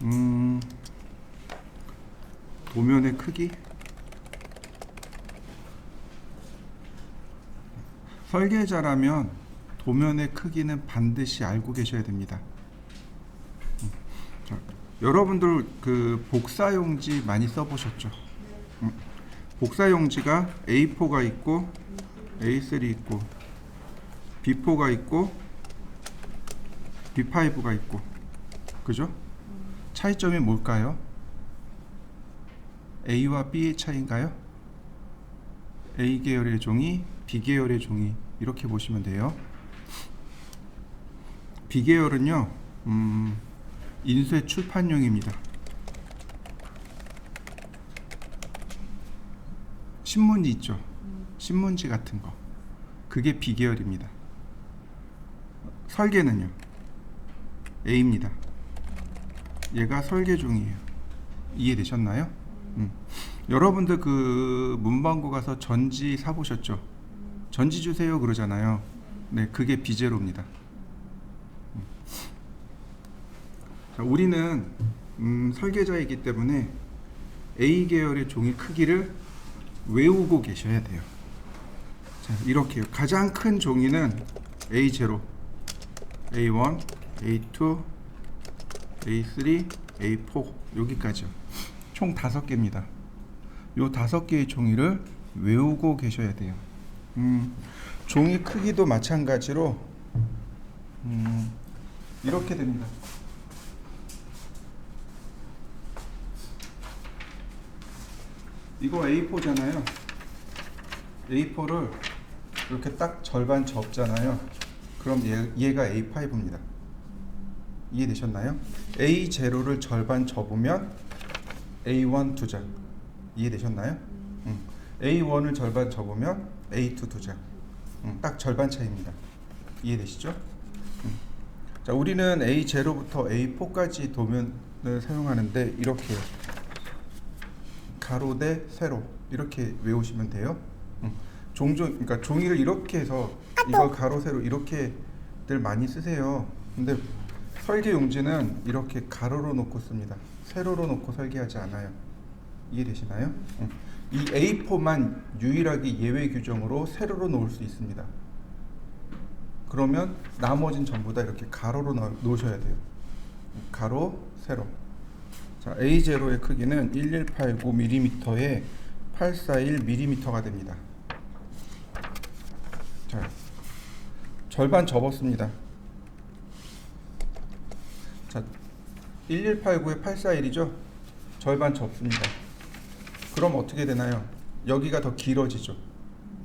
음, 도면의 크기? 설계자라면 도면의 크기는 반드시 알고 계셔야 됩니다. 자, 여러분들 그 복사용지 많이 써보셨죠? 복사용지가 A4가 있고 A3 있고 B4가 있고 B5가 있고, 그죠? 차이점이 뭘까요? A와 B의 차이인가요? A 계열의 종이, B 계열의 종이, 이렇게 보시면 돼요. B 계열은요, 인쇄 출판용입니다. 신문지 있죠? 신문지 같은 거, 그게 B 계열입니다. 설계는요, A입니다. 얘가 설계종이에요. 이해되셨나요? 여러분들 그 문방구 가서 전지 사보셨죠? 전지 주세요 그러잖아요. 네, 그게 비제로입니다. 자, 우리는 설계자이기 때문에 A 계열의 종이 크기를 외우고 계셔야 돼요. 자, 이렇게요. 가장 큰 종이는 A0, A1, A2, A3, A4, 여기까지요. 총 5개입니다. 요 5개의 종이를 외우고 계셔야 돼요. 종이 크기도 마찬가지로 이렇게 됩니다. 이거 A4잖아요. A4를 이렇게 딱 절반 접잖아요. 그럼 얘가 A5입니다. 이해되셨나요? A0를 절반 접으면 A1 2장. 이해되셨나요? A1을 절반 접으면 A2 2장. 딱 절반 차이입니다. 이해되시죠? 자, 우리는 A0부터 A4까지 도면을 사용하는데 이렇게 가로 대 세로 이렇게 외우시면 돼요. 종종, 그러니까 종이를 이렇게 해서 이걸 가로 세로 이렇게들 많이 쓰세요. 근데 설계 용지는 이렇게 가로로 놓고 씁니다. 세로로 놓고 설계하지 않아요. 이해되시나요? 이 A4만 유일하게 예외 규정으로 세로로 놓을 수 있습니다. 그러면 나머진 전부 다 이렇게 가로로 놓으셔야 돼요. 가로, 세로. 자, A0의 크기는 1189mm에 841mm가 됩니다. 자, 절반 접었습니다. 자, 1189에 841이죠? 절반 접습니다. 그럼 어떻게 되나요? 여기가 더 길어지죠.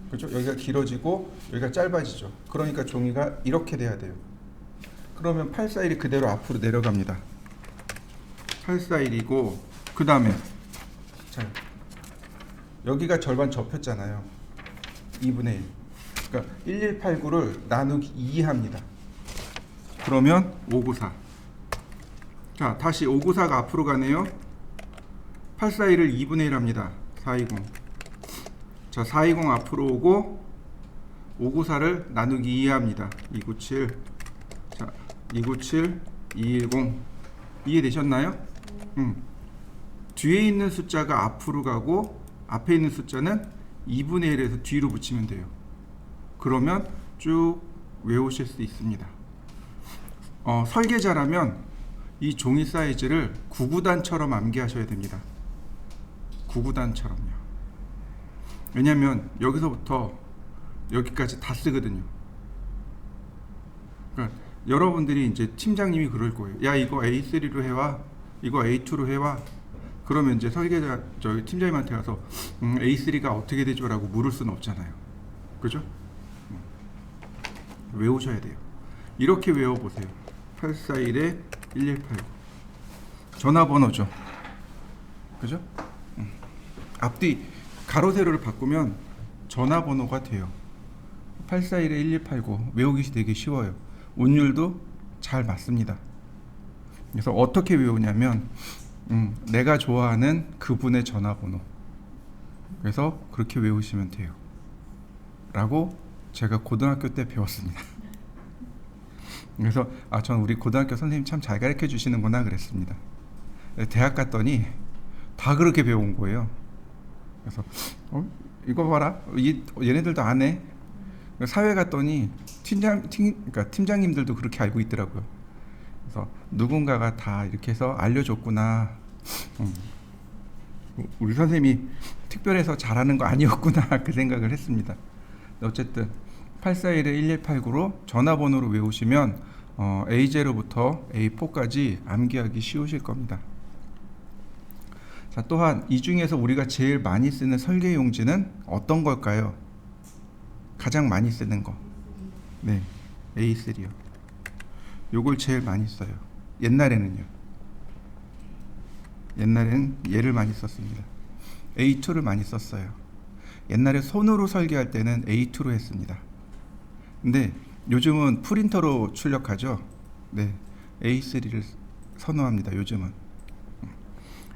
그렇죠? 여기가 길어지고 여기가 짧아지죠. 그러니까 종이가 이렇게 돼야 돼요. 그러면 841이 그대로 앞으로 내려갑니다. 841이고 그 다음에 자, 여기가 절반 접혔잖아요. 2분의 1. 그러니까 1189를 나누기 2 합니다. 그러면 594. 자, 다시 594가 앞으로 가네요. 841을 2분의 1 합니다. 420. 자, 420 앞으로 오고 594를 나누기 2 합니다. 297. 자, 297, 210. 이해되셨나요? 뒤에 있는 숫자가 앞으로 가고 앞에 있는 숫자는 2분의 1에서 뒤로 붙이면 돼요. 그러면 쭉 외우실 수 있습니다. 설계자라면 이 종이 사이즈를 구구단처럼 암기하셔야 됩니다. 구구단처럼요. 왜냐면 여기서부터 여기까지 다 쓰거든요. 그러니까 여러분들이 이제 팀장님이 그럴 거예요. 야, 이거 A3로 해와, 이거 A2로 해와. 그러면 이제 설계자 저희 팀장님한테 가서 A3가 어떻게 되죠라고 물을 수는 없잖아요. 그죠? 외우셔야 돼요. 이렇게 외워보세요. 841에 1189. 전화번호죠. 그죠? 앞뒤 가로 세로를 바꾸면 전화번호가 돼요. 841에 1189 외우기 되게 쉬워요. 운율도 잘 맞습니다. 그래서 어떻게 외우냐면 내가 좋아하는 그분의 전화번호. 그래서 그렇게 외우시면 돼요. 라고 제가 고등학교 때 배웠습니다. 그래서 전 우리 고등학교 선생님 참 잘 가르쳐 주시는구나 그랬습니다. 대학 갔더니 다 그렇게 배운 거예요. 그래서 이거 봐라, 얘네들도 안 해. 사회 갔더니 그러니까 팀장님들도 그렇게 알고 있더라고요. 그래서 누군가가 다 이렇게 해서 알려줬구나. 우리 선생님이 특별해서 잘하는 거 아니었구나 그 생각을 했습니다. 어쨌든 841-1189로 전화번호로 외우시면 A0부터 A4까지 암기하기 쉬우실 겁니다. 자, 또한 이 중에서 우리가 제일 많이 쓰는 설계 용지는 어떤 걸까요? 가장 많이 쓰는 거. 네, A3요. 요걸 제일 많이 써요. 옛날에는 얘를 많이 썼습니다. A2를 많이 썼어요. 옛날에 손으로 설계할 때는 A2로 했습니다. 근데 요즘은 프린터로 출력하죠. 네, A3를 선호합니다. 요즘은.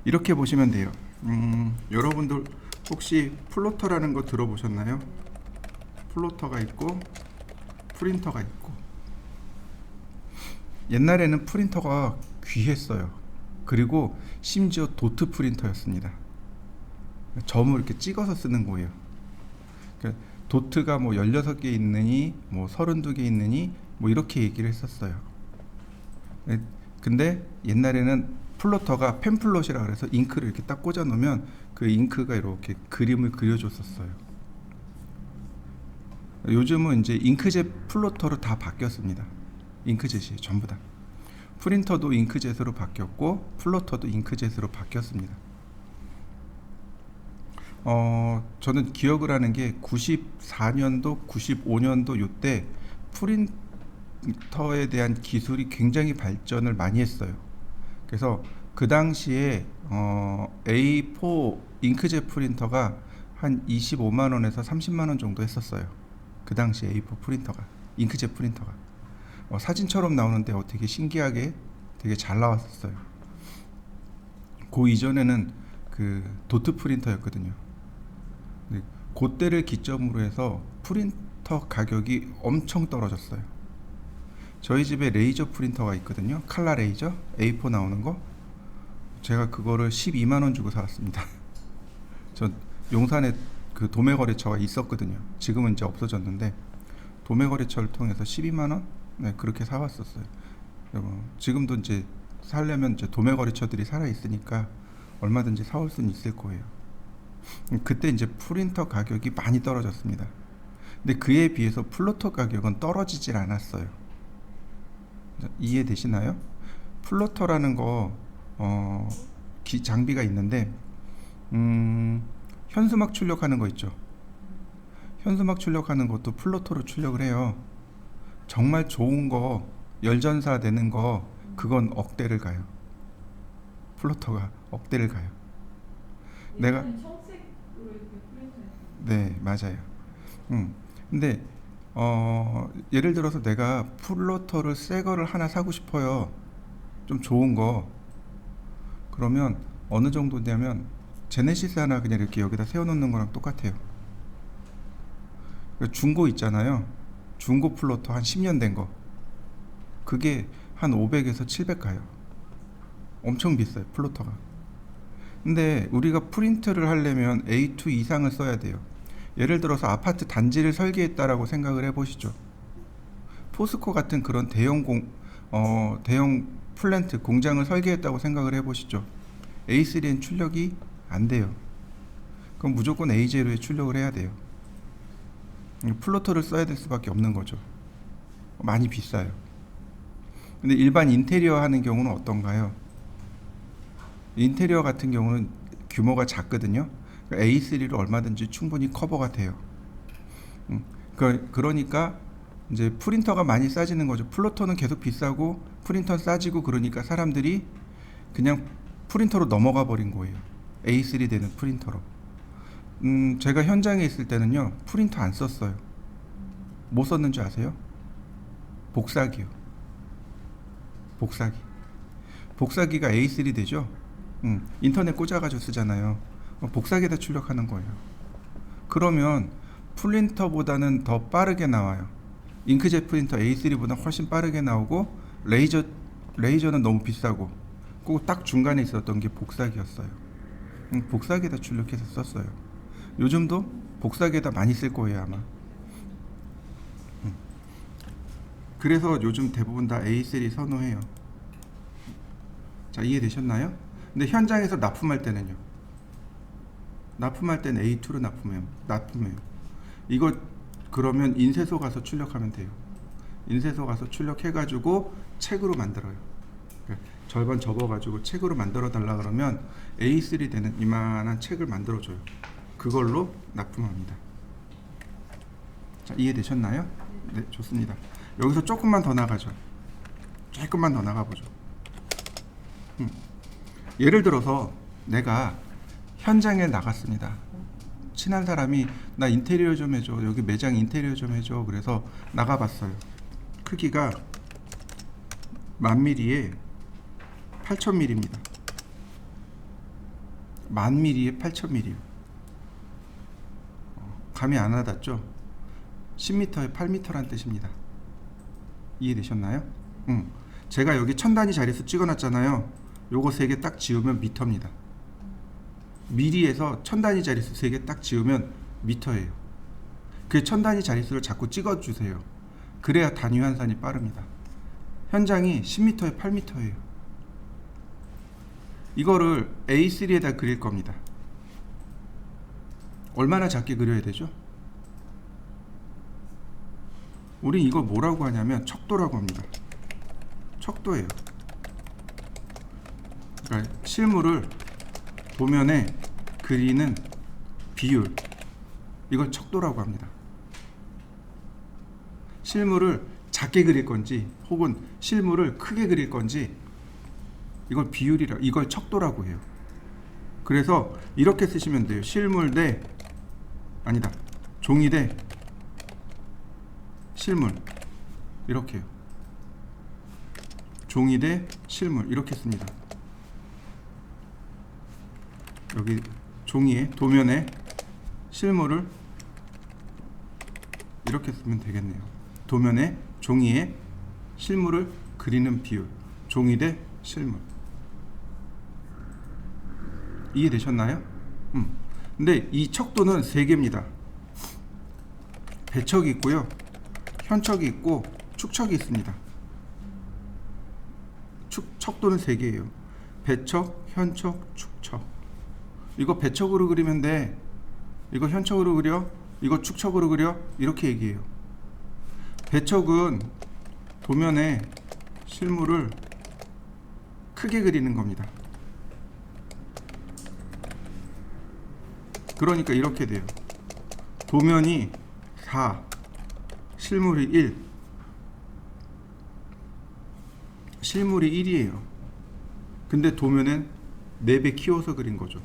이렇게 보시면 돼요. 여러분들 혹시 플로터라는 거 들어보셨나요? 플로터가 있고 프린터가 있고. 옛날에는 프린터가 귀했어요. 그리고 심지어 도트 프린터였습니다. 점을 이렇게 찍어서 쓰는 거예요. 그러니까 도트가 뭐 16개 있느니 뭐 32개 있느니 뭐 이렇게 얘기를 했었어요. 근데 옛날에는 플로터가 펜플롯이라 그래서 잉크를 이렇게 딱 꽂아 놓으면 그 잉크가 이렇게 그림을 그려줬었어요. 요즘은 이제 잉크젯 플로터로 다 바뀌었습니다. 잉크젯이 전부 다. 프린터도 잉크젯으로 바뀌었고 플로터도 잉크젯으로 바뀌었습니다. 저는 기억을 하는 게 94년도, 95년도 요때 프린터에 대한 기술이 굉장히 발전을 많이 했어요. 그래서 그 당시에 A4 잉크젯 프린터가 한 25만 원에서 30만 원 정도 했었어요. 그 당시 A4 프린터가, 잉크젯 프린터가 사진처럼 나오는데 되게 신기하게 되게 잘 나왔었어요. 그 이전에는 그 도트 프린터였거든요. 그때를 기점으로 해서 프린터 가격이 엄청 떨어졌어요. 저희 집에 레이저 프린터가 있거든요. 칼라 레이저 A4 나오는 거. 제가 그거를 12만 원 주고 사왔습니다. 저 용산에 그 도매거래처가 있었거든요. 지금은 이제 없어졌는데 도매거래처를 통해서 12만 원? 네, 그렇게 사왔었어요. 지금도 이제 살려면 이제 도매거래처들이 살아 있으니까 얼마든지 사올 수는 있을 거예요. 그때 이제 프린터 가격이 많이 떨어졌습니다. 근데 그에 비해서 플로터 가격은 떨어지질 않았어요. 이해되시나요? 플로터라는 거 장비가 있는데 현수막 출력하는 거 있죠. 현수막 출력하는 것도 플로터로 출력을 해요. 정말 좋은 거, 열전사 되는 거, 그건 억대를 가요. 플로터가 억대를 가요. 내가 네, 맞아요. 근데 예를 들어서 내가 플로터를 새 거를 하나 사고 싶어요. 좀 좋은 거. 그러면 어느 정도냐면 제네시스 하나 그냥 이렇게 여기다 세워놓는 거랑 똑같아요. 중고 있잖아요. 중고 플로터 한 10년 된 거. 그게 한 500에서 700 가요. 엄청 비싸요, 플로터가. 근데 우리가 프린트를 하려면 A2 이상을 써야 돼요. 예를 들어서 아파트 단지를 설계했다라고 생각을 해보시죠. 포스코 같은 그런 대형 플랜트 공장을 설계했다고 생각을 해보시죠. A3엔 출력이 안 돼요. 그럼 무조건 A0에 출력을 해야 돼요. 플로터를 써야 될 수밖에 없는 거죠. 많이 비싸요. 근데 일반 인테리어 하는 경우는 어떤가요? 인테리어 같은 경우는 규모가 작거든요. A3로 얼마든지 충분히 커버가 돼요. 그러니까 이제 프린터가 많이 싸지는 거죠. 플로터는 계속 비싸고 프린터는 싸지고, 그러니까 사람들이 그냥 프린터로 넘어가 버린 거예요. A3 되는 프린터로. 제가 현장에 있을 때는요, 프린터 안 썼어요. 뭐 썼는지 아세요? 복사기요. 복사기가 A3 되죠? 인터넷 꽂아가지고 쓰잖아요. 복사기에다 출력하는 거예요. 그러면 프린터보다는 더 빠르게 나와요. 잉크젯 프린터 A3보다 훨씬 빠르게 나오고, 레이저는 너무 비싸고, 그 딱 중간에 있었던 게 복사기였어요. 복사기에다 출력해서 썼어요. 요즘도 복사기에다 많이 쓸 거예요 아마. 그래서 요즘 대부분 다 A3 선호해요. 자, 이해되셨나요? 근데 현장에서 납품할 때는요. 납품할 때는 A2로 납품해요. 이거 그러면 인쇄소 가서 출력하면 돼요. 인쇄소 가서 출력해가지고 책으로 만들어요. 절반 접어가지고 책으로 만들어 달라 그러면 A3 되는 이만한 책을 만들어줘요. 그걸로 납품합니다. 자, 이해되셨나요? 네, 좋습니다. 여기서 조금만 더 나가죠. 조금만 더 나가보죠. 예를 들어서 내가 현장에 나갔습니다. 친한 사람이 나 인테리어 좀 해줘. 여기 매장 인테리어 좀 해줘. 그래서 나가봤어요. 크기가 1000mm에 8000mm입니다. 1000mm에 8000mm. 감이 안 와닿죠? 10m에 8m란 뜻입니다. 이해되셨나요? 제가 여기 천단위 자릿수 찍어놨잖아요. 요거 3개 딱 지우면 미터입니다. 미리에서 천단위 자릿수 3개 딱 지우면 미터예요. 그 천단위 자릿수를 자꾸 찍어주세요. 그래야 단위 환산이 빠릅니다. 현장이 10m에 8m예요. 이거를 A3에다 그릴 겁니다. 얼마나 작게 그려야 되죠? 우린 이걸 뭐라고 하냐면 척도라고 합니다. 척도예요. 그러니까 실물을 도면에 그리는 비율, 이걸 척도라고 합니다. 실물을 작게 그릴 건지 혹은 실물을 크게 그릴 건지 이걸 비율이라, 이걸 척도라고 해요. 그래서 이렇게 쓰시면 돼요. 실물 대 아니다 종이 대 실물, 이렇게요. 종이 대 실물 이렇게 씁니다. 여기 종이에 도면에 실물을 이렇게 쓰면 되겠네요. 도면에 종이에 실물을 그리는 비율, 종이 대 실물. 이해되셨나요? 근데 이 척도는 3개입니다. 배척이 있고요, 현척이 있고 축척이 있습니다. 척도는 3개예요. 배척, 현척, 축척. 이거 배척으로 그리면 돼, 이거 현척으로 그려, 이거 축척으로 그려, 이렇게 얘기해요. 배척은 도면에 실물을 크게 그리는 겁니다. 그러니까 이렇게 돼요. 도면이 4, 실물이 1. 실물이 1이에요. 근데 도면은 4배 키워서 그린 거죠.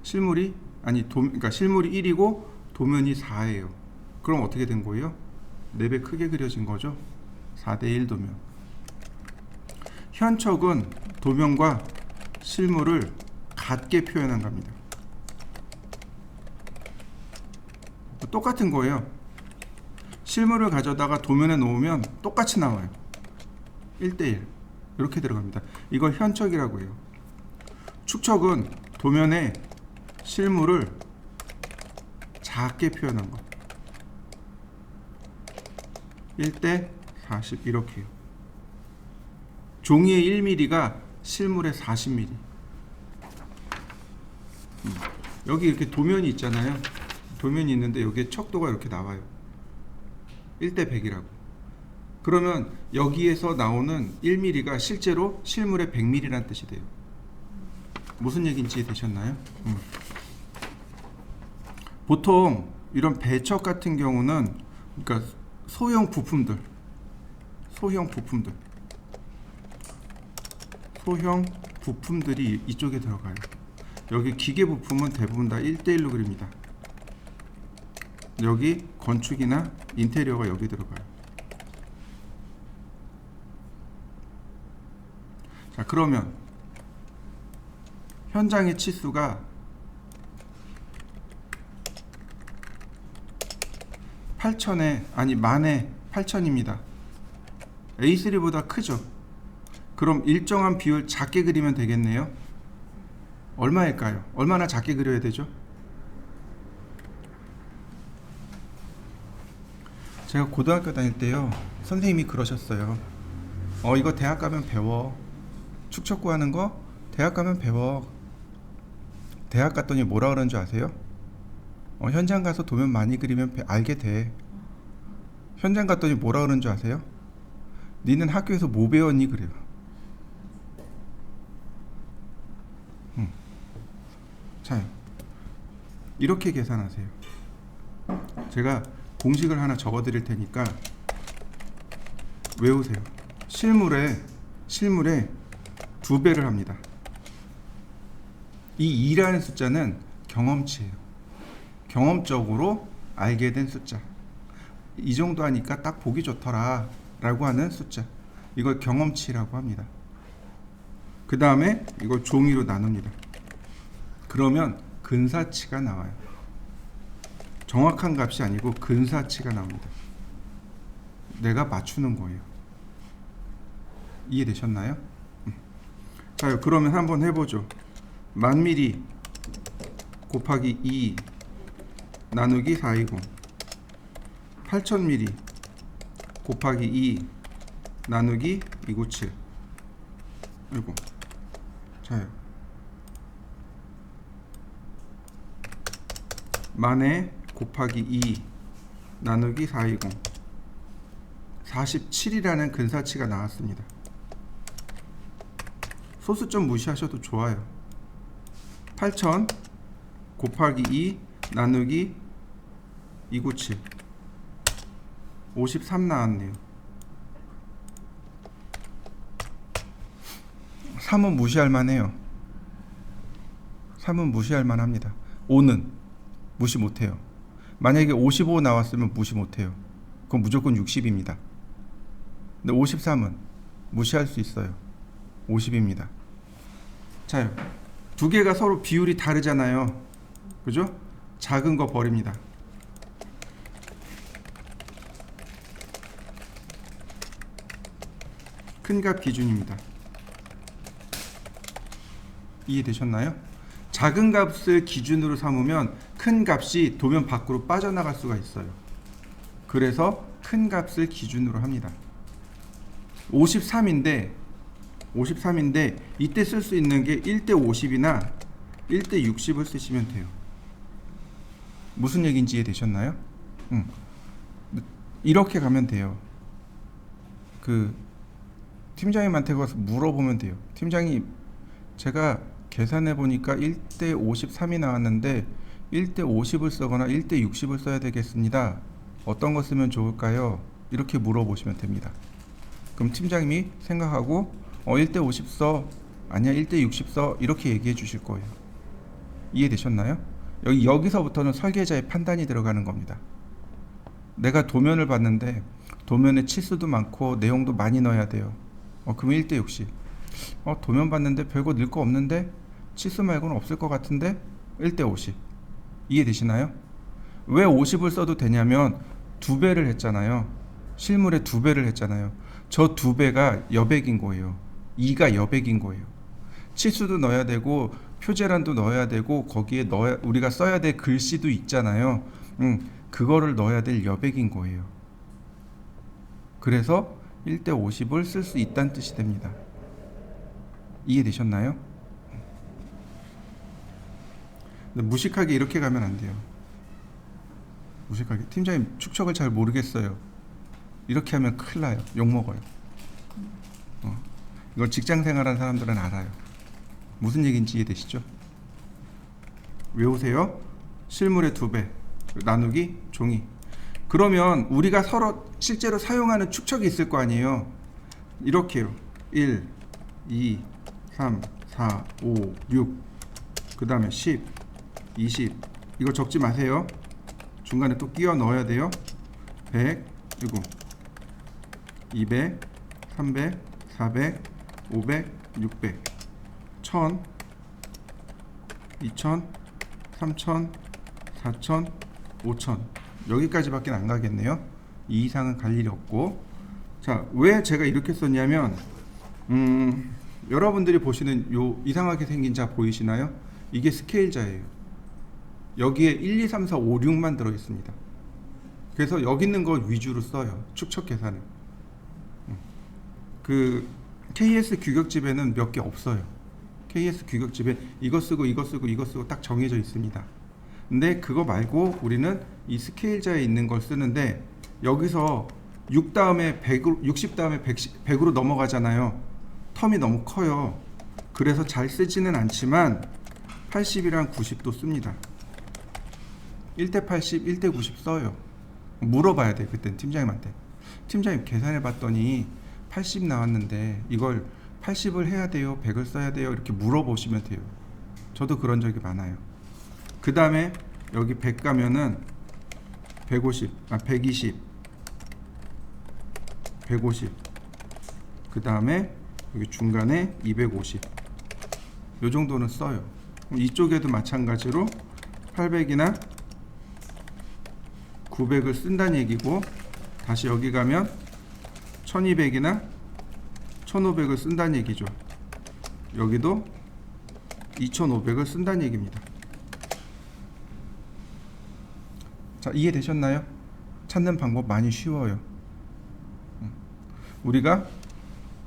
그러니까 실물이 1이고 도면이 4예요. 그럼 어떻게 된 거예요? 4배 크게 그려진 거죠. 4대 1 도면. 현척은 도면과 실물을 같게 표현한 겁니다. 똑같은 거예요. 실물을 가져다가 도면에 놓으면 똑같이 나와요. 1대1 이렇게 들어갑니다. 이걸 현척이라고 해요. 축척은 도면에 실물을 작게 표현한 거. 1대 40 이렇게요. 종이의 1mm가 실물의 40mm. 여기 이렇게 도면이 있잖아요. 도면이 있는데 여기에 척도가 이렇게 나와요. 1대 100이라고. 그러면 여기에서 나오는 1mm가 실제로 실물의 100mm라는 뜻이 돼요. 무슨 얘기인지 되셨나요? 보통 이런 배척 같은 경우는, 그러니까 소형 부품들이 이쪽에 들어가요. 여기 기계 부품은 대부분 다 1대1로 그립니다. 여기 건축이나 인테리어가 여기 들어가요. 자, 그러면 현장의 치수가 1000에 8000입니다. A3보다 크죠. 그럼 일정한 비율 작게 그리면 되겠네요. 얼마일까요? 얼마나 작게 그려야 되죠? 제가 고등학교 다닐 때요, 선생님이 그러셨어요. 이거 대학 가면 배워. 축척 구하는 거 대학 가면 배워. 대학 갔더니 뭐라 그러는 줄 아세요? 현장 가서 도면 많이 그리면 알게 돼. 현장 갔더니 뭐라 그러는 줄 아세요? 니는 학교에서 뭐 배웠니? 그래요. 자, 이렇게 계산하세요. 제가 공식을 하나 적어 드릴 테니까 외우세요. 실물에 2배를 합니다. 이 2라는 숫자는 경험치예요. 경험적으로 알게 된 숫자. 이 정도 하니까 딱 보기 좋더라 라고 하는 숫자. 이걸 경험치라고 합니다. 그 다음에 이걸 종이로 나눕니다. 그러면 근사치가 나와요. 정확한 값이 아니고 근사치가 나옵니다. 내가 맞추는 거예요. 이해되셨나요? 자, 그러면 한번 해보죠. 1000mm 곱하기 2 나누기 420, 8000mm 곱하기 2 나누기 297. 아이고, 자요. 만에 곱하기 2 나누기 420, 47이라는 근사치가 나왔습니다. 소수점 무시하셔도 좋아요. 8000 곱하기 2 나누기 297, 53 나왔네요. 3은 무시할 만해요. 3은 무시할 만합니다. 5는 무시 못해요. 만약에 55 나왔으면 무시 못해요. 그건 무조건 60입니다. 근데 53은 무시할 수 있어요. 50입니다. 자요, 두 개가 서로 비율이 다르잖아요. 그죠? 작은 거 버립니다. 큰 값 기준입니다. 이해되셨나요? 작은 값을 기준으로 삼으면 큰 값이 도면 밖으로 빠져나갈 수가 있어요. 그래서 큰 값을 기준으로 합니다. 53인데 이때 쓸 수 있는 게 1대 50이나 1대 60을 쓰시면 돼요. 무슨 얘기인지 이해되셨나요? 이렇게 가면 돼요. 그 팀장님한테 가서 물어보면 돼요. 팀장님, 제가 계산해 보니까 1대 53이 나왔는데 1대 50을 쓰거나 1대 60을 써야 되겠습니다. 어떤 거 쓰면 좋을까요? 이렇게 물어보시면 됩니다. 그럼 팀장님이 생각하고 1대 50 써, 아니야 1대 60 써, 이렇게 얘기해 주실 거예요. 이해되셨나요? 여기서부터는 설계자의 판단이 들어가는 겁니다. 내가 도면을 봤는데 도면에 치수도 많고 내용도 많이 넣어야 돼요. 그럼 1대 60. 도면 봤는데 별거 넣을 거 없는데 치수 말고는 없을 것 같은데 1대 50. 이해되시나요? 왜 50을 써도 되냐면 2배를 했잖아요. 실물에 2배를 했잖아요. 저 2배가 여백인 거예요. 2가 여백인 거예요. 치수도 넣어야 되고 표제란도 넣어야 되고 거기에 우리가 써야 될 글씨도 있잖아요. 그거를 넣어야 될 여백인 거예요. 그래서 1대 50을 쓸 수 있다는 뜻이 됩니다. 이해되셨나요? 근데 무식하게 이렇게 가면 안 돼요. 무식하게 팀장님 축척을 잘 모르겠어요. 이렇게 하면 큰일 나요. 욕먹어요. 이걸 직장생활한 사람들은 알아요. 무슨 얘기인지 이해되시죠? 외우세요. 실물의 2배 나누기 종이. 그러면 우리가 서로 실제로 사용하는 축척이 있을 거 아니에요. 이렇게요. 1, 2, 3, 4, 5, 6, 그 다음에 10, 20. 이거 적지 마세요. 중간에 또 끼워 넣어야 돼요. 100, 그리고 200, 300, 400, 500, 600, 1000, 2000, 3000, 4000, 5000. 여기까지밖에 안 가겠네요. 이 이상은 갈 일이 없고. 자, 왜 제가 이렇게 썼냐면 여러분들이 보시는 요 이상하게 생긴 자 보이시나요? 이게 스케일자예요. 여기에 1, 2, 3, 4, 5, 6만 들어 있습니다. 그래서 여기 있는 거 위주로 써요. 축척 계산은. 그 KS 규격집에는 몇 개 없어요. KS 규격집에 이거 쓰고 이거 쓰고 이거 쓰고 딱 정해져 있습니다. 근데 그거 말고 우리는 이 스케일자에 있는 걸 쓰는데, 여기서 6 다음에 100, 60 다음에 100으로 넘어가잖아요. 텀이 너무 커요. 그래서 잘 쓰지는 않지만 80이랑 90도 씁니다. 1대 80, 1대 90 써요. 물어봐야 돼. 그땐 팀장님한테. 팀장님 계산해 봤더니 80 나왔는데 이걸 80을 해야 돼요? 100을 써야 돼요? 이렇게 물어보시면 돼요. 저도 그런 적이 많아요. 그 다음에 여기 100 가면은 150, 120, 150. 그 다음에 여기 중간에 250. 요 정도는 써요. 이쪽에도 마찬가지로 800이나 900을 쓴다는 얘기고, 다시 여기 가면 1200이나 1500을 쓴다는 얘기죠. 여기도 2500을 쓴다는 얘기입니다. 자, 이해되셨나요? 찾는 방법 많이 쉬워요. 우리가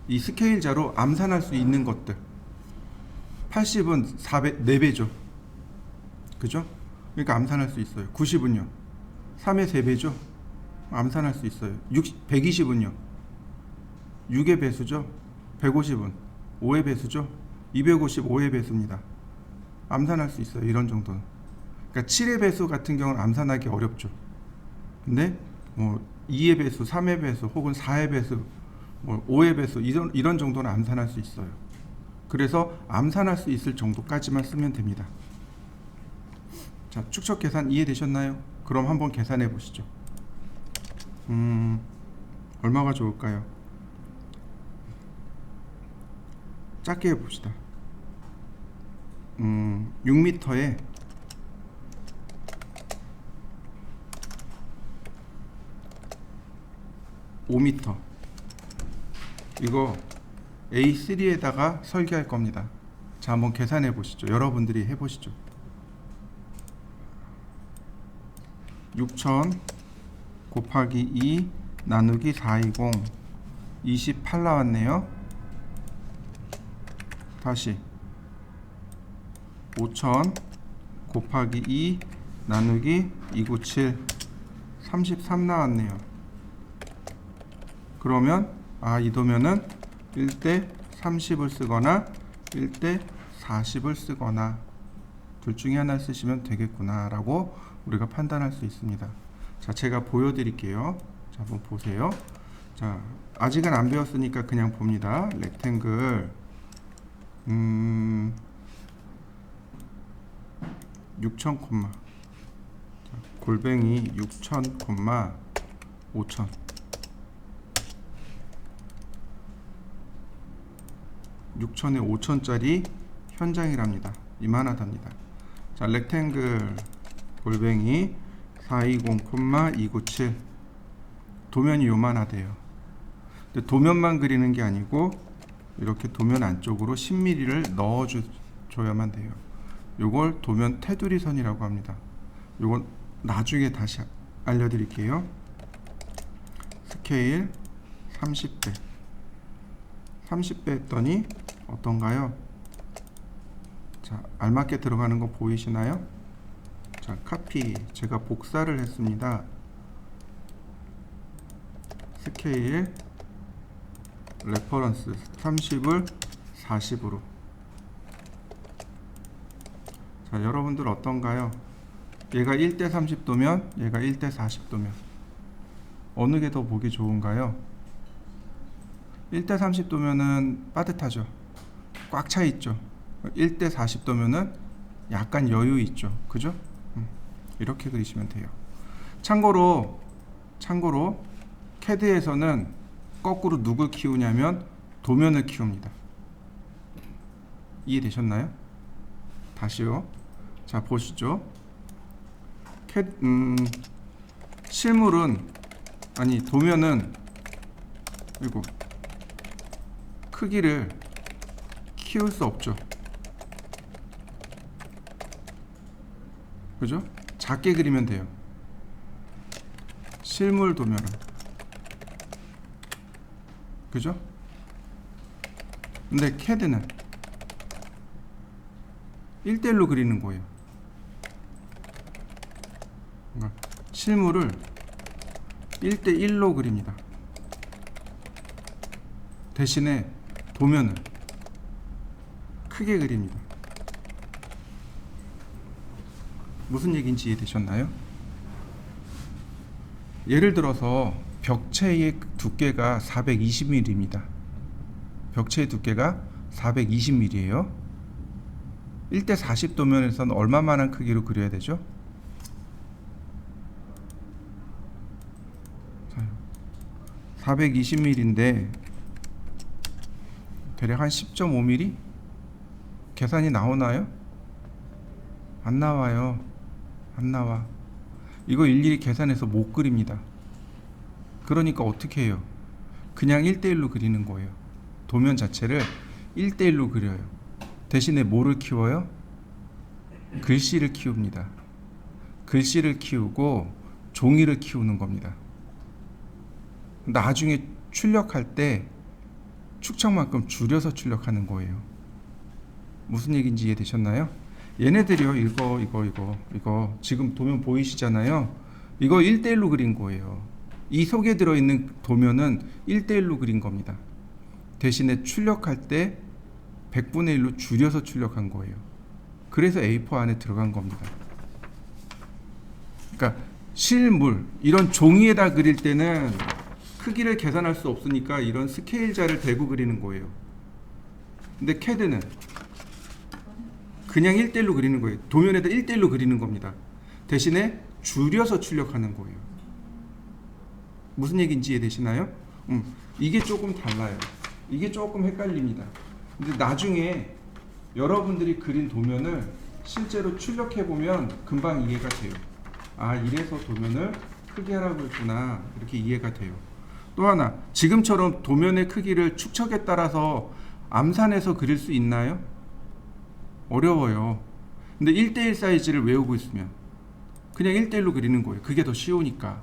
이 스케일자로 암산할 수 있는 것들, 80은 4배죠. 그죠? 그러니까 암산할 수 있어요. 90은요? 3의 3배죠? 암산할 수 있어요. 120은요? 6의 배수죠? 150은 5의 배수죠? 250 5의 배수입니다. 암산할 수 있어요. 이런 정도는. 그러니까 7의 배수 같은 경우는 암산하기 어렵죠. 근데 뭐 2의 배수, 3의 배수, 혹은 4의 배수, 뭐 5의 배수, 이런 정도는 암산할 수 있어요. 그래서 암산할 수 있을 정도까지만 쓰면 됩니다. 자, 축척 계산 이해되셨나요? 그럼 한번 계산해 보시죠. 얼마가 좋을까요? 작게 해봅시다. 6m에 5m. 이거 A3에다가 설계할 겁니다. 자, 한번 계산해 보시죠. 여러분들이 해 보시죠. 6000 곱하기 2 나누기 420, 28 나왔네요. 다시 5000 곱하기 2 나누기 297, 33 나왔네요. 그러면 이 도면은 1대 30을 쓰거나 1대 40을 쓰거나 둘 중에 하나를 쓰시면 되겠구나 라고 우리가 판단할 수 있습니다. 자, 제가 보여드릴게요. 자, 한번 보세요. 자, 아직은 안 배웠으니까 그냥 봅니다. 렉탱글 6000, 골뱅이 6000, 5000. 6000에 5000짜리 현장이랍니다. 이만하답니다. 자, 렉탱글 골뱅이 420, 297. 도면이 요만하대요. 근데 도면만 그리는 게 아니고 이렇게 도면 안쪽으로 10mm를 넣어줘야만 돼요. 요걸 도면 테두리 선이라고 합니다. 요건 나중에 다시 알려드릴게요. 스케일 30배 30배 했더니 어떤가요? 자, 알맞게 들어가는 거 보이시나요? 자, 카피. 제가 복사를 했습니다. 스케일 레퍼런스 30을 40으로. 자, 여러분들 어떤가요? 얘가 1대 30도면 얘가 1대 40도면 어느 게 더 보기 좋은가요? 1대 30도면은 빠듯하죠. 꽉 차 있죠. 1대 40도면은 약간 여유 있죠. 그죠? 이렇게 그리시면 돼요. 참고로 CAD에서는 거꾸로 누굴 키우냐면 도면을 키웁니다. 이해되셨나요? 다시요. 자, 보시죠. 도면은 크기를 키울 수 없죠. 그죠? 작게 그리면 돼요. 실물 도면은. 그죠? 근데 CAD는 1대1로 그리는 거예요. 그러니까 실물을 1대1로 그립니다. 대신에 도면을 크게 그립니다. 무슨 얘기인지 이해되셨나요? 예를 들어서 벽체의 두께가 420mm입니다. 벽체의 두께가 420mm예요. 1대40 도면에서는 얼마만한 크기로 그려야 되죠? 420mm인데 대략 한 10.5mm? 계산이 나오나요? 안 나와요. 안 나와. 이거 일일이 계산해서 못 그립니다. 그러니까 어떻게 해요? 그냥 1대1로 그리는 거예요. 도면 자체를 1대1로 그려요. 대신에 뭐를 키워요? 글씨를 키웁니다. 글씨를 키우고 종이를 키우는 겁니다. 나중에 출력할 때 축척만큼 줄여서 출력하는 거예요. 무슨 얘기인지 이해되셨나요? 얘네들이요, 이거 지금 도면 보이시잖아요. 이거 1대1로 그린 거예요. 이 속에 들어있는 도면은 1대1로 그린 겁니다. 대신에 출력할 때 100분의 1로 줄여서 출력한 거예요. 그래서 A4 안에 들어간 겁니다. 그러니까 실물, 이런 종이에다 그릴 때는 크기를 계산할 수 없으니까 이런 스케일자를 대고 그리는 거예요. 근데 CAD는 그냥 1대1로 그리는 거예요. 도면에다 1대1로 그리는 겁니다. 대신에 줄여서 출력하는 거예요. 무슨 얘기인지 이해되시나요? 이게 조금 달라요. 이게 조금 헷갈립니다. 근데 나중에 여러분들이 그린 도면을 실제로 출력해보면 금방 이해가 돼요. 아, 이래서 도면을 크게 하라고 했구나. 이렇게 이해가 돼요. 또 하나, 지금처럼 도면의 크기를 축척에 따라서 암산해서 그릴 수 있나요? 어려워요. 근데 1대1 사이즈를 외우고 있으면 그냥 1대1로 그리는 거예요. 그게 더 쉬우니까.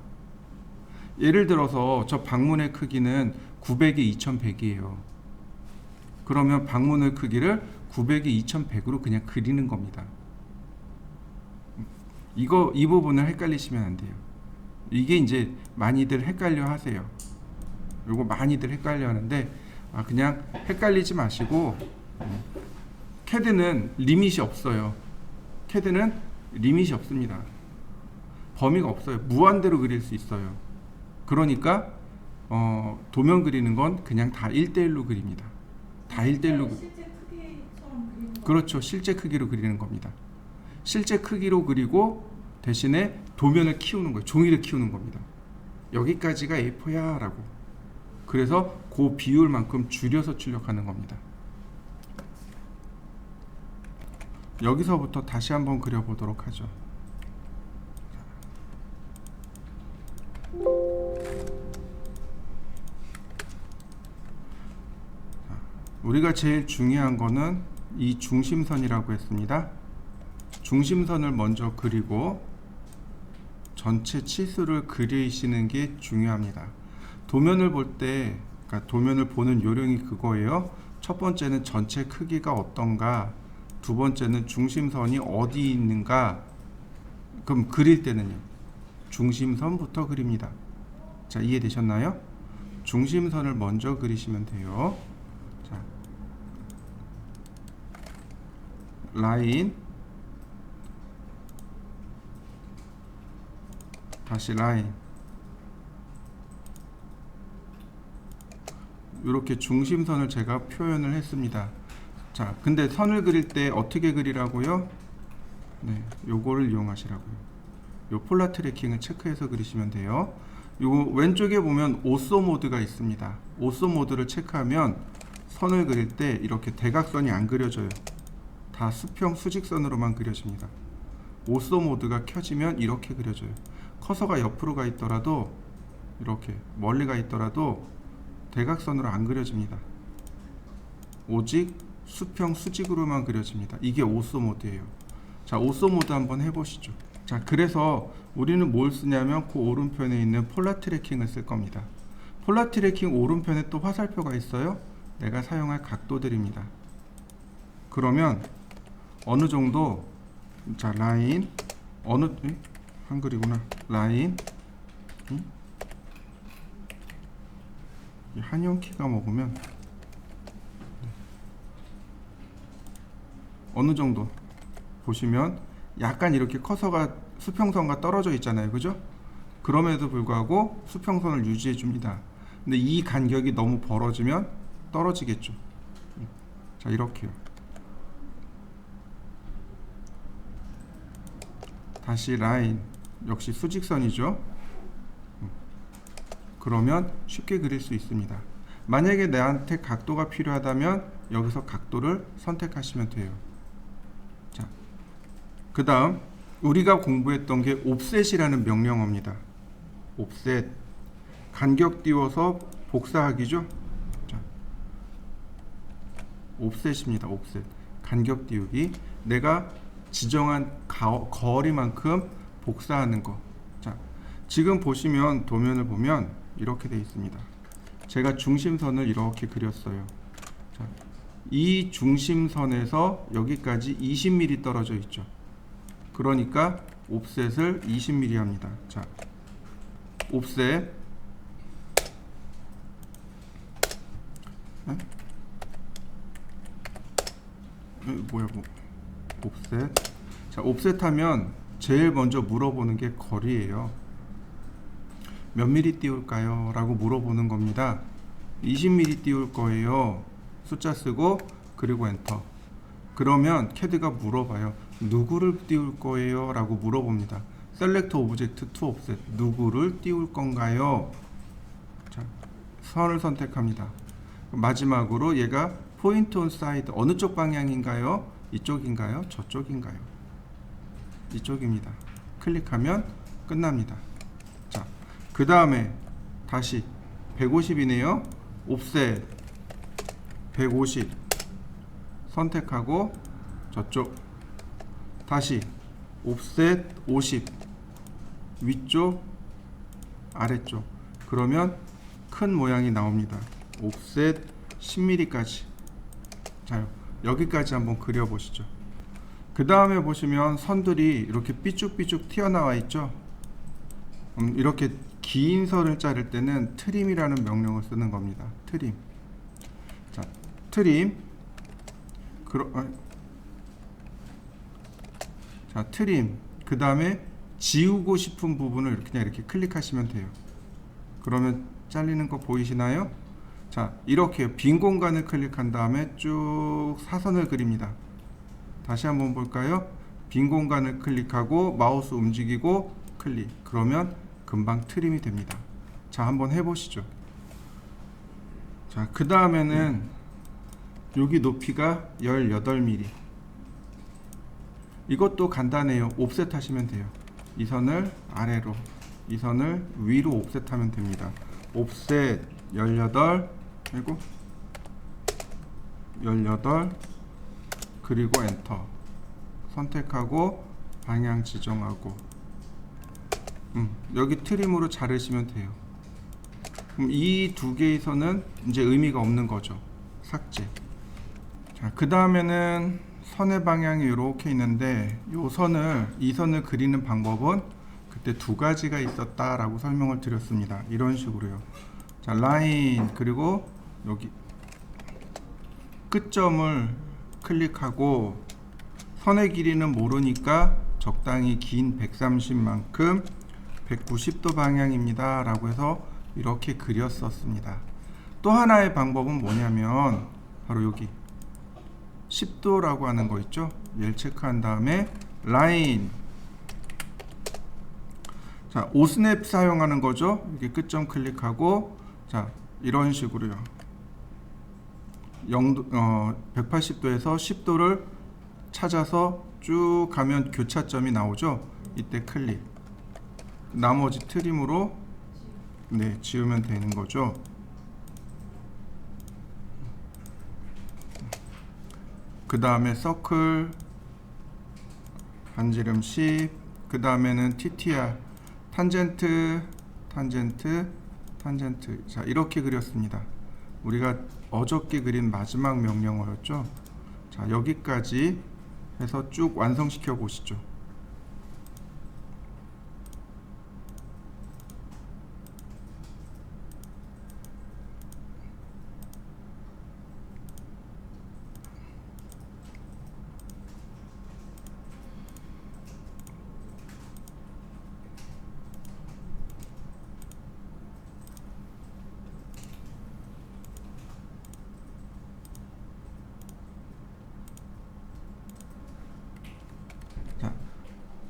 예를 들어서 저 방문의 크기는 900에 2100이에요. 그러면 방문의 크기를 900에 2100으로 그냥 그리는 겁니다. 이 부분을 헷갈리시면 안 돼요. 이게 이제 많이들 헷갈려 하세요. 요거 많이들 헷갈려 하는데, 그냥 헷갈리지 마시고, CAD는 리밋이 없어요. CAD는 리밋이 없습니다. 범위가 없어요. 무한대로 그릴 수 있어요. 그러니까 도면 그리는 건 그냥 다 1대1로 그립니다. 다 1대1로. 실제 크기처럼 그리는 거. 그렇죠. 실제 크기로 그리는 겁니다. 실제 크기로 그리고 대신에 도면을 키우는 거예요. 종이를 키우는 겁니다. 여기까지가 A4야 라고. 그래서 그 비율만큼 줄여서 출력하는 겁니다. 여기서부터 다시 한번 그려보도록 하죠. 우리가 제일 중요한 거는 이 중심선이라고 했습니다. 중심선을 먼저 그리고 전체 치수를 그리시는 게 중요합니다. 도면을 볼 때, 그러니까 도면을 보는 요령이 그거예요. 첫 번째는 전체 크기가 어떤가, 두 번째는 중심선이 어디 있는가. 그럼 그릴 때는요, 중심선부터 그립니다. 자, 이해되셨나요? 중심선을 먼저 그리시면 돼요. 자, 라인, 다시 라인. 이렇게 중심선을 제가 표현을 했습니다. 자, 근데 선을 그릴 때 어떻게 그리라고요? 네, 요거를 이용하시라고요. 요 폴라 트래킹을 체크해서 그리시면 돼요. 요 왼쪽에 보면 오쏘 모드가 있습니다. 오쏘 모드를 체크하면 선을 그릴 때 이렇게 대각선이 안 그려져요. 다 수평 수직선으로만 그려집니다. 오쏘 모드가 켜지면 이렇게 그려져요. 커서가 옆으로 가 있더라도, 이렇게 멀리 가 있더라도 대각선으로 안 그려집니다. 오직 수평 수직으로만 그려집니다. 이게 오소 모드예요. 자, 오소 모드 한번 해보시죠. 자, 그래서 우리는 뭘 쓰냐면 그 오른편에 있는 폴라 트래킹을 쓸 겁니다. 폴라 트래킹 오른편에 또 화살표가 있어요. 내가 사용할 각도들입니다. 그러면 어느 정도, 자, 라인 한글이구나. 라인 이 한영키가 먹으면 어느 정도 보시면 약간 이렇게 커서가 수평선과 떨어져 있잖아요, 그죠? 그럼에도 불구하고 수평선을 유지해 줍니다. 근데 이 간격이 너무 벌어지면 떨어지겠죠. 자, 이렇게요. 다시 라인, 역시 수직선이죠. 그러면 쉽게 그릴 수 있습니다. 만약에 나한테 각도가 필요하다면 여기서 각도를 선택하시면 돼요. 자, 그 다음 우리가 공부했던 게 옵셋이라는 명령어입니다. 옵셋, 간격 띄워서 복사하기죠. 자, 옵셋입니다. 옵셋, 간격 띄우기. 내가 지정한 거리만큼 복사하는 거. 자, 지금 보시면 도면을 보면 이렇게 되어 있습니다. 제가 중심선을 이렇게 그렸어요. 자, 이 중심선에서 여기까지 20mm 떨어져 있죠. 그러니까 옵셋을 20mm 합니다. 자, 옵셋 옵셋. 자, 옵셋 하면 제일 먼저 물어보는 게 거리예요. 몇 미리 띄울까요? 라고 물어보는 겁니다. 20mm 띄울 거예요. 숫자 쓰고 그리고 엔터. 그러면 CAD가 물어봐요. 누구를 띄울 거예요? 라고 물어봅니다. Select Object to Offset. 누구를 띄울 건가요? 자, 선을 선택합니다. 마지막으로 얘가 Point on Side. 어느 쪽 방향인가요? 이쪽인가요? 저쪽인가요? 이쪽입니다. 클릭하면 끝납니다. 자, 그 다음에 다시 150이네요. 옵셋 150 선택하고 저쪽 다시 옵셋 50 위쪽 아래쪽. 그러면 큰 모양이 나옵니다. 옵셋 10mm까지. 자, 여기까지 한번 그려보시죠. 그 다음에 보시면 선들이 이렇게 삐쭉삐쭉 튀어나와 있죠. 이렇게 긴 선을 자를 때는 트림이라는 명령을 쓰는 겁니다. 트림. 자, 트림. 자, 트림. 그 다음에 지우고 싶은 부분을 그냥 이렇게 클릭하시면 돼요. 그러면 잘리는 거 보이시나요? 자, 이렇게 빈 공간을 클릭한 다음에 쭉 사선을 그립니다. 다시 한번 볼까요? 빈 공간을 클릭하고 마우스 움직이고 클릭. 그러면 금방 트림이 됩니다. 자, 한번 해보시죠. 자, 그 다음에는 여기 높이가 18mm. 이것도 간단해요. 옵셋 하시면 돼요. 이 선을 아래로, 이 선을 위로 옵셋 하면 됩니다. 옵셋 18 그리고 18 그리고 엔터 선택하고 방향 지정하고 여기 트림으로 자르시면 돼요. 그럼 이 두 개의 선은 이제 의미가 없는 거죠. 삭제. 자, 그 다음에는 선의 방향이 이렇게 있는데 이 선을 그리는 방법은 그때 두 가지가 있었다라고 설명을 드렸습니다. 이런 식으로요. 자, 라인 그리고 여기 끝점을 클릭하고 선의 길이는 모르니까 적당히 긴 130만큼 190도 방향입니다 라고 해서 이렇게 그렸었습니다. 또 하나의 방법은 뭐냐면 바로 여기 10도라고 하는 거 있죠. 얘를 체크한 다음에 라인. 자, 5스냅 사용하는 거죠. 이렇게 끝점 클릭하고 자, 이런 식으로요. 180도에서 10도를 찾아서 쭉 가면 교차점이 나오죠. 이때 클릭. 나머지 트림으로 지우면 되는 거죠. 그 다음에 서클 반지름 10, 그 다음에는 TTR 탄젠트. 자, 이렇게 그렸습니다. 우리가 어저께 그린 마지막 명령어였죠. 자, 여기까지 해서 쭉 완성시켜 보시죠.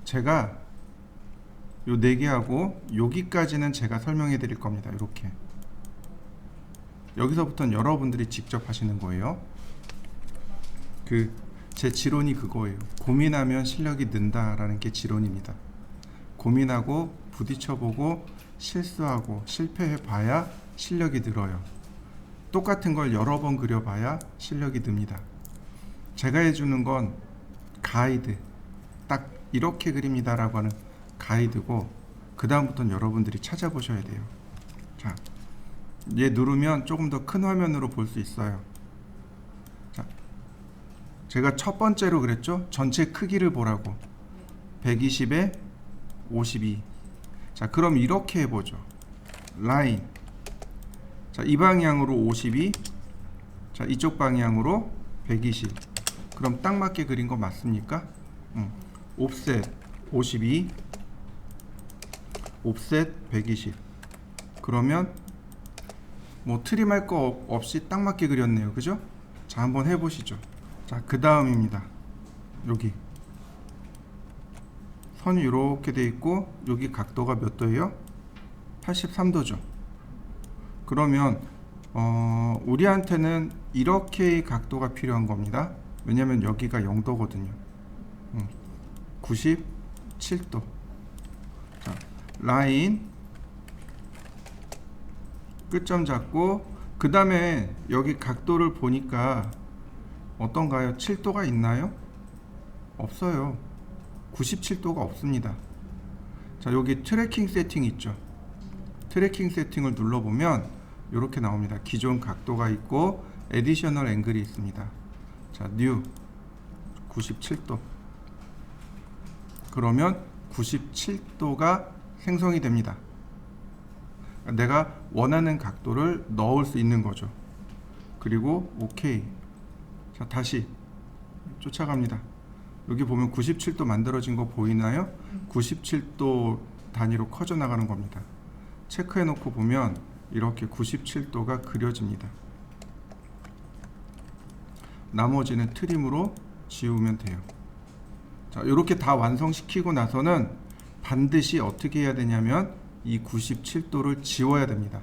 제가 요 4개하고 여기까지는 제가 설명해 드릴 겁니다. 이렇게 여기서부터는 여러분들이 직접 하시는 거예요. 제 지론이 그거예요. 고민하면 실력이 는다라는 게 지론입니다. 고민하고 부딪혀보고 실수하고 실패해 봐야 실력이 늘어요. 똑같은 걸 여러 번 그려봐야 실력이 늡니다. 제가 해주는 건 가이드, 딱 이렇게 그립니다라고 하는 가이드고, 그 다음부터는 여러분들이 찾아보셔야 돼요. 자, 얘 누르면 조금 더 큰 화면으로 볼 수 있어요. 자, 제가 첫 번째로 그랬죠? 전체 크기를 보라고. 120에 52. 자, 그럼 이렇게 해보죠. 라인. 자, 이 방향으로 52. 자, 이쪽 방향으로 120. 그럼 딱 맞게 그린 거 맞습니까? 옵셋 52, 옵셋 120. 그러면 뭐 트림할 거 없이 딱 맞게 그렸네요. 그죠? 자, 한번 해보시죠. 자, 그 다음입니다. 여기 선이 이렇게 돼 있고 여기 각도가 몇 도예요? 83도죠. 그러면 우리한테는 이렇게 각도가 필요한 겁니다. 왜냐면 여기가 0도거든요. 97도. 자, 라인 끝점 잡고, 그 다음에 여기 각도를 보니까 어떤가요? 7도가 있나요? 없어요. 97도가 없습니다. 자, 여기 트래킹 세팅 있죠. 트래킹 세팅을 눌러보면 이렇게 나옵니다. 기존 각도가 있고 에디셔널 앵글이 있습니다. 자, 뉴 97도. 그러면 97도가 생성이 됩니다. 내가 원하는 각도를 넣을 수 있는 거죠. 그리고 오케이. 자, 다시 쫓아갑니다. 여기 보면 97도 만들어진 거 보이나요? 97도 단위로 커져 나가는 겁니다. 체크해 놓고 보면 이렇게 97도가 그려집니다. 나머지는 트림으로 지우면 돼요. 자, 이렇게 다 완성시키고 나서는 반드시 어떻게 해야 되냐면 이 97도를 지워야 됩니다.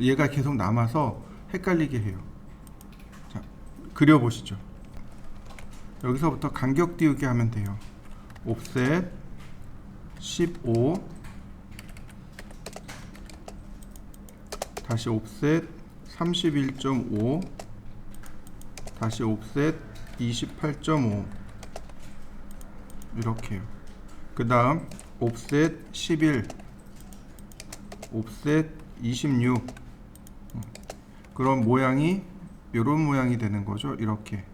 얘가 계속 남아서 헷갈리게 해요. 자, 그려보시죠. 여기서부터 간격 띄우기 하면 돼요. 옵셋 15, 다시 옵셋 31.5, 다시 옵셋 28.5. 이렇게요. 그 다음 옵셋 11, 옵셋 26. 그럼 모양이 이런 모양이 되는 거죠. 이렇게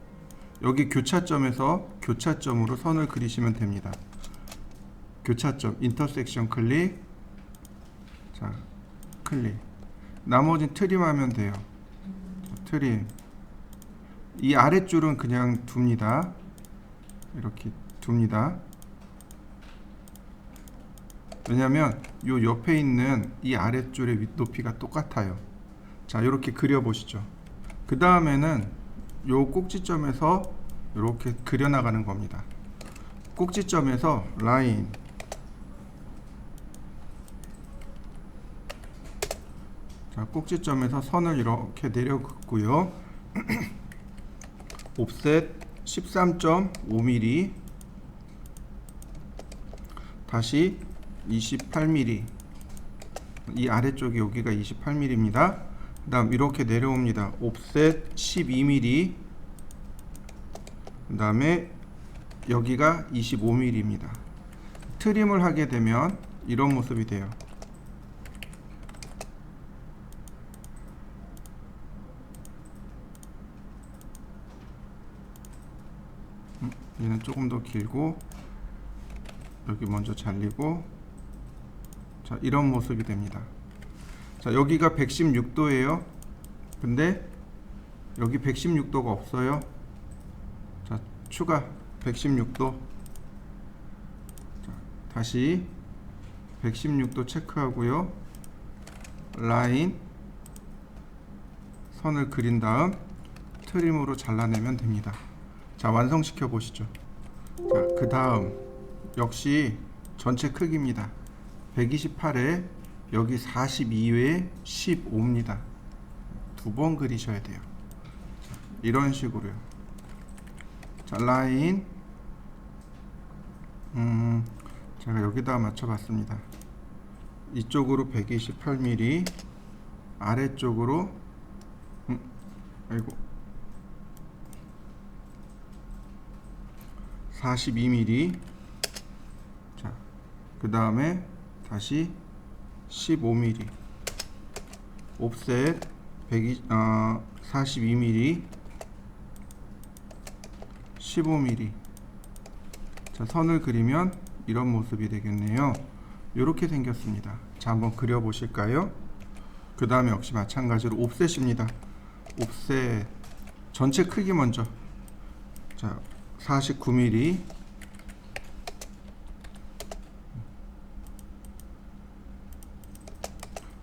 여기 교차점에서 교차점으로 선을 그리시면 됩니다. 교차점 인터섹션 클릭. 자, 클릭. 나머지는 트림하면 돼요. 자, 트림. 이 아랫줄은 그냥 둡니다. 이렇게 둡니다. 왜냐면 요 옆에 있는 이 아랫줄의 윗높이가 똑같아요. 자, 이렇게 그려보시죠. 그 다음에는 요 꼭지점에서 이렇게 그려나가는 겁니다. 꼭지점에서 라인. 자, 꼭지점에서 선을 이렇게 내려 긋고요. 옵셋 13.5mm, 다시 28mm. 이 아래쪽이 여기가 28mm입니다. 그 다음 이렇게 내려옵니다. 옵셋 12mm, 그 다음에 여기가 25mm입니다. 트림을 하게 되면 이런 모습이 돼요. 얘는 조금 더 길고 여기 먼저 잘리고, 자, 이런 모습이 됩니다. 자, 여기가 116도예요. 근데 여기 116도가 없어요. 자, 추가 116도. 자, 다시 116도 체크하고요. 라인 선을 그린 다음 트림으로 잘라내면 됩니다. 자, 완성시켜 보시죠. 자, 그 다음 역시 전체 크기입니다. 128에 여기 42에 15입니다. 두 번 그리셔야 돼요. 자, 이런 식으로요. 자, 라인 제가 여기다 맞춰봤습니다. 이쪽으로 128mm, 아래쪽으로 아이고 42mm. 자, 그 다음에 다시 15mm, 옵셋 42mm, 15mm. 자, 선을 그리면 이런 모습이 되겠네요. 이렇게 생겼습니다. 자, 한번 그려 보실까요? 그 다음에 역시 마찬가지로 옵셋입니다. 옵셋 전체 크기 먼저. 자, 49mm,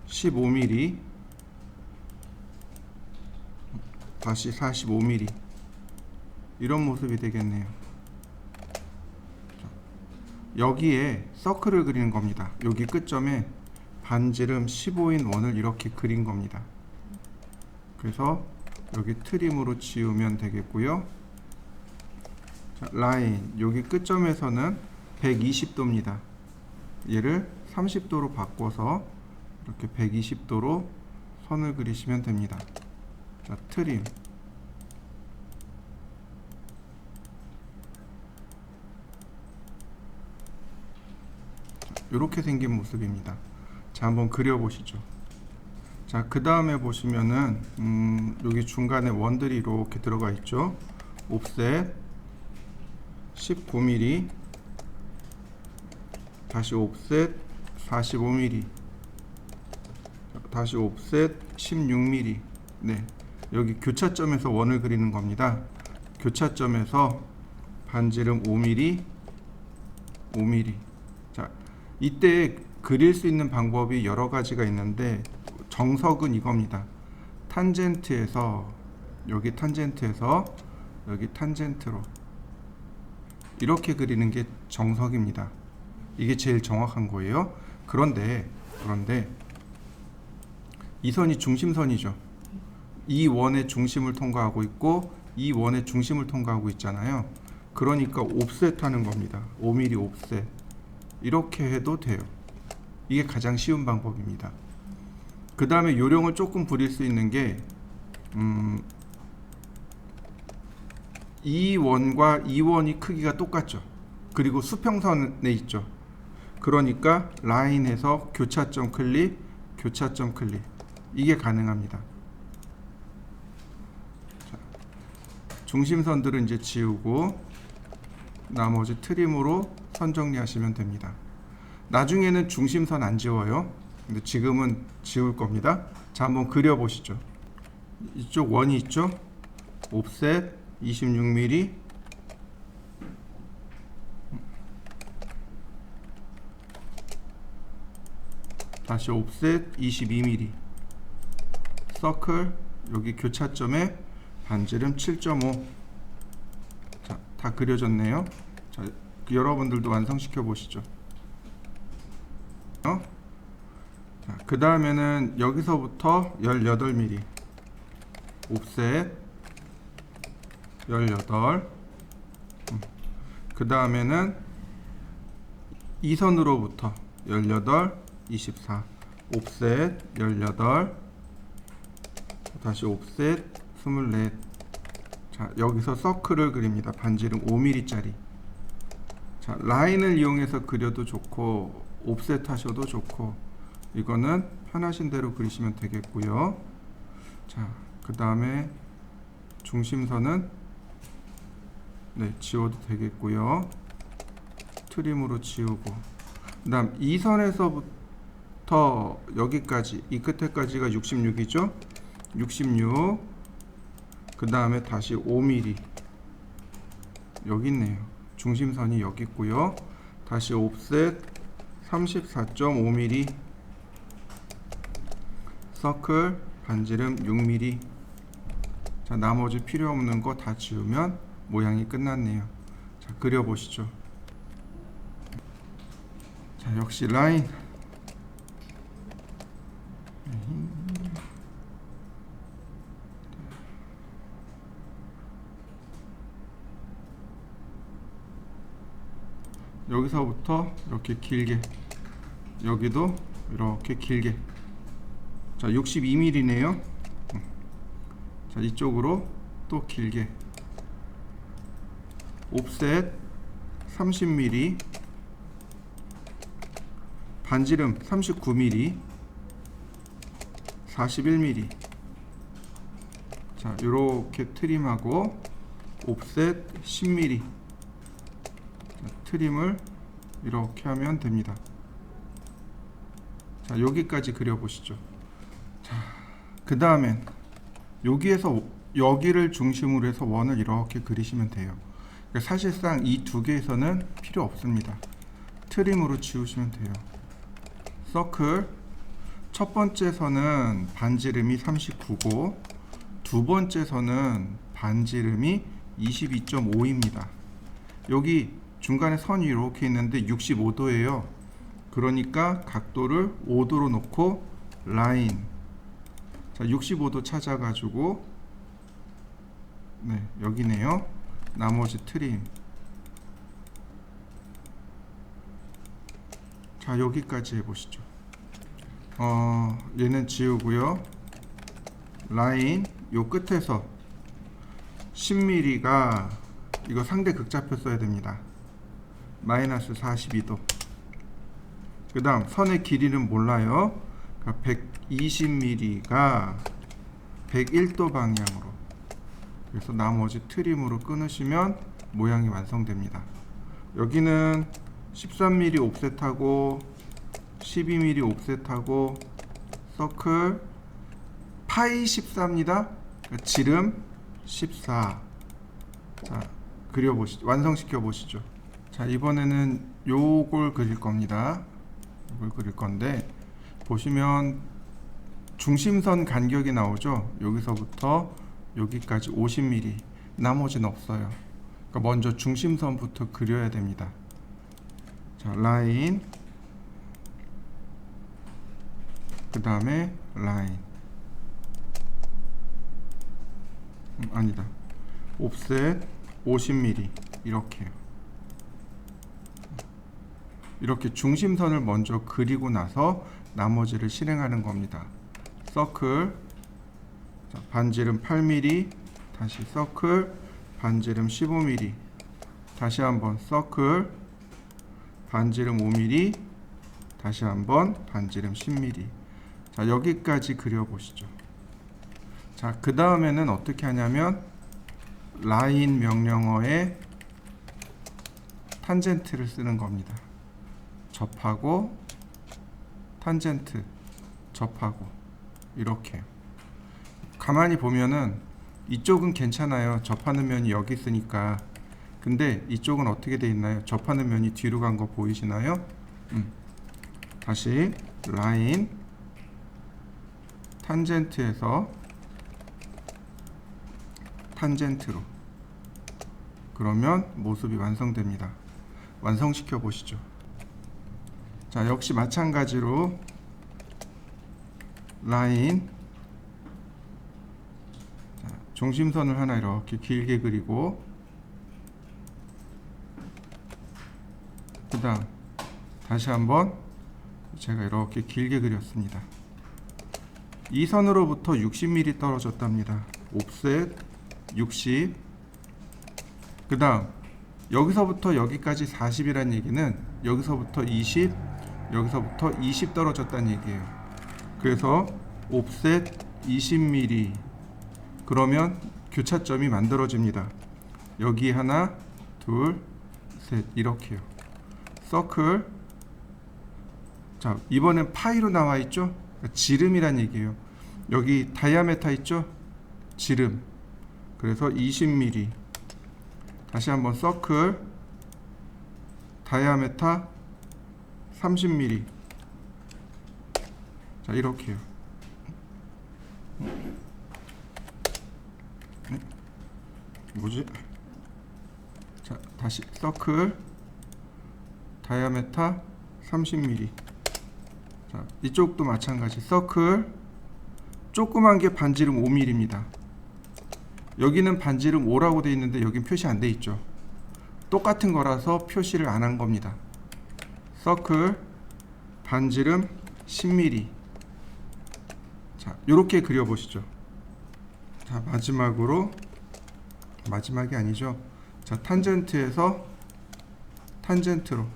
(15mm) 다시 45mm. 이런 모습이 되겠네요. 여기에 서클을 그리는 겁니다. 여기 끝점에 반지름 15인 원을 이렇게 그린 겁니다. 그래서 여기 트림으로 지우면 되겠고요. 자, 라인 여기 끝점에서는 120도입니다. 얘를 30도로 바꿔서 이렇게 120도로 선을 그리시면 됩니다. 자, 트림. 이렇게 생긴 모습입니다. 자, 한번 그려보시죠. 자, 그 다음에 보시면은 여기 중간에 원들이 이렇게 들어가 있죠. 옵셋 19mm, 다시 옵셋 45mm, 다시 옵셋 16mm. 네, 여기 교차점에서 원을 그리는 겁니다. 교차점에서 반지름 5mm, 5mm. 자, 이때 그릴 수 있는 방법이 여러 가지가 있는데 정석은 이겁니다. 탄젠트에서 여기 탄젠트에서 여기 탄젠트로 이렇게 그리는 게 정석입니다. 이게 제일 정확한 거예요. 그런데 이 선이 중심선이죠. 이 원의 중심을 통과하고 있고 이 원의 중심을 통과하고 있잖아요. 그러니까 옵셋 하는 겁니다. 5mm 옵셋. 이렇게 해도 돼요. 이게 가장 쉬운 방법입니다. 그 다음에 요령을 조금 부릴 수 있는 게 이 원과 이 원이 크기가 똑같죠. 그리고 수평선에 있죠. 그러니까 라인에서 교차점 클릭, 교차점 클릭. 이게 가능합니다. 자, 중심선들은 이제 지우고 나머지 트림으로 선 정리하시면 됩니다. 나중에는 중심선 안 지워요. 근데 지금은 지울 겁니다. 자, 한번 그려보시죠. 이쪽 원이 있죠. 옵셋 26mm, 다시 옵셋 22mm, 서클 여기 교차점에 반지름 7.5. 자, 다 그려졌네요. 자, 여러분들도 완성시켜 보시죠. 자, 그 다음에는 여기서부터 18mm, 옵셋 18. 그 다음에는 이 선으로부터 18, 24, 옵셋 18, 다시 옵셋 24. 자, 여기서 서클을 그립니다. 반지름 5mm짜리. 자, 라인을 이용해서 그려도 좋고 옵셋 하셔도 좋고 이거는 편하신 대로 그리시면 되겠고요. 자, 그 다음에 중심선은 지워도 되겠고요. 트림으로 지우고, 그 다음 이 선에서부터 여기까지, 이 끝에까지가 66이죠. 66. 그 다음에 다시 5mm. 여기 있네요. 중심선이 여기 있고요. 다시 옵셋 34.5mm. 서클 반지름 6mm. 자, 나머지 필요 없는 거 다 지우면 모양이 끝났네요. 자, 그려보시죠. 자, 역시 라인. 여기서부터 이렇게 길게, 여기도 이렇게 길게. 자, 62mm네요. 자, 이쪽으로 또 길게. 옵셋 30mm. 반지름 39mm. 41mm. 자, 요렇게 트림하고 옵셋 10mm. 자, 트림을 이렇게 하면 됩니다. 자, 여기까지 그려보시죠. 자, 그 다음엔 여기에서 여기를 중심으로 해서 원을 이렇게 그리시면 돼요. 그러니까 사실상 이 두 개에서는 필요 없습니다. 트림으로 지우시면 돼요. 서클 첫 번째 선은 반지름이 39고 두 번째 선은 반지름이 22.5입니다. 여기 중간에 선이 이렇게 있는데 65도예요. 그러니까 각도를 5도로 놓고 라인. 자, 65도 찾아가지고 여기네요. 나머지 트림. 자, 여기까지 해보시죠. 얘는 지우고요. 라인 요 끝에서 10mm가 이거 상대 극좌표 써야 됩니다. 마이너스 42도. 그 다음 선의 길이는 몰라요. 그러니까 120mm가 101도 방향으로. 그래서 나머지 트림으로 끊으시면 모양이 완성됩니다. 여기는 13mm 옵셋하고 12mm 옵셋하고 서클 파이 14입니다. 그러니까 지름 14. 자, 그려보시죠. 완성시켜 보시죠. 자, 이번에는 요걸 그릴 겁니다. 이걸 그릴 건데 보시면 중심선 간격이 나오죠. 여기서부터 여기까지 50mm. 나머지는 없어요. 그러니까 먼저 중심선부터 그려야 됩니다. 자, 라인, 그 다음에 라인. 아니다. 옵셋 50mm. 이렇게요. 이렇게 중심선을 먼저 그리고 나서 나머지를 실행하는 겁니다. 서클, 자, 반지름 8mm, 다시 서클, 반지름 15mm, 다시 한번 서클, 반지름 5mm, 다시 한번 반지름 10mm. 자, 여기까지 그려보시죠. 자, 그 다음에는 어떻게 하냐면 라인 명령어에 탄젠트를 쓰는 겁니다. 접하고 탄젠트, 접하고 이렇게. 가만히 보면은 이쪽은 괜찮아요. 접하는 면이 여기 있으니까. 근데 이쪽은 어떻게 돼 있나요? 접하는 면이 뒤로 간 거 보이시나요? 다시 라인, 탄젠트에서 탄젠트로. 그러면 모습이 완성됩니다. 완성시켜 보시죠. 자, 역시 마찬가지로 라인, 자, 중심선을 하나 이렇게 길게 그리고 그 다음 다시 한번 제가 이렇게 길게 그렸습니다. 이 선으로부터 60mm 떨어졌답니다. 옵셋 60. 그다음 여기서부터 여기까지 40이라는 얘기는 여기서부터 20, 여기서부터 20 떨어졌다는 얘기예요. 그래서 옵셋 20mm 그러면 교차점이 만들어집니다. 여기 하나, 둘, 셋 이렇게요. 서클. 자, 이번엔 파이로 나와 있죠? 그러니까 지름이란 얘기예요. 여기 다이아메타 있죠? 지름. 그래서 20mm. 다시 한번 서클. 다이아메타 30mm. 자, 이렇게요. 뭐지? 자, 다시 서클. 다이아메타 30mm. 자, 이쪽도 마찬가지. 서클. 조그만 게 반지름 5mm입니다. 여기는 반지름 5라고 되어 있는데 여긴 표시 안 돼 있죠. 똑같은 거라서 표시를 안 한 겁니다. 서클 반지름 10mm. 자, 요렇게 그려 보시죠. 자, 마지막이 아니죠. 자, 탄젠트에서 탄젠트로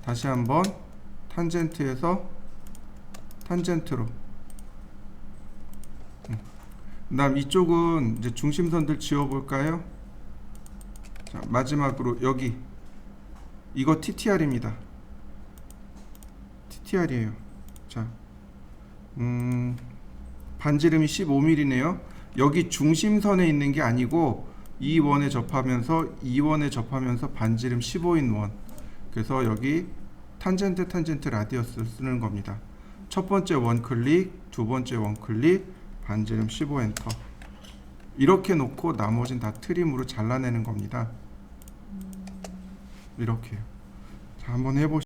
다시 한번 탄젠트에서 탄젠트로. 그다음 이쪽은 이제 중심선들 지워 볼까요? 자, 마지막으로 여기 이거 TTR입니다. TTR이에요. 자, 반지름이 15mm네요. 여기 중심선에 있는 게 아니고 이 원에 접하면서 이 원에 접하면서 반지름 15인 원. 그래서 여기 탄젠트 라디어스를 쓰는 겁니다. 첫 번째 원 클릭, 두 번째 원 클릭, 반지름 15 엔터. 이렇게 놓고 나머진 다 트림으로 잘라내는 겁니다. 이렇게요. 자, 한번 해보시죠.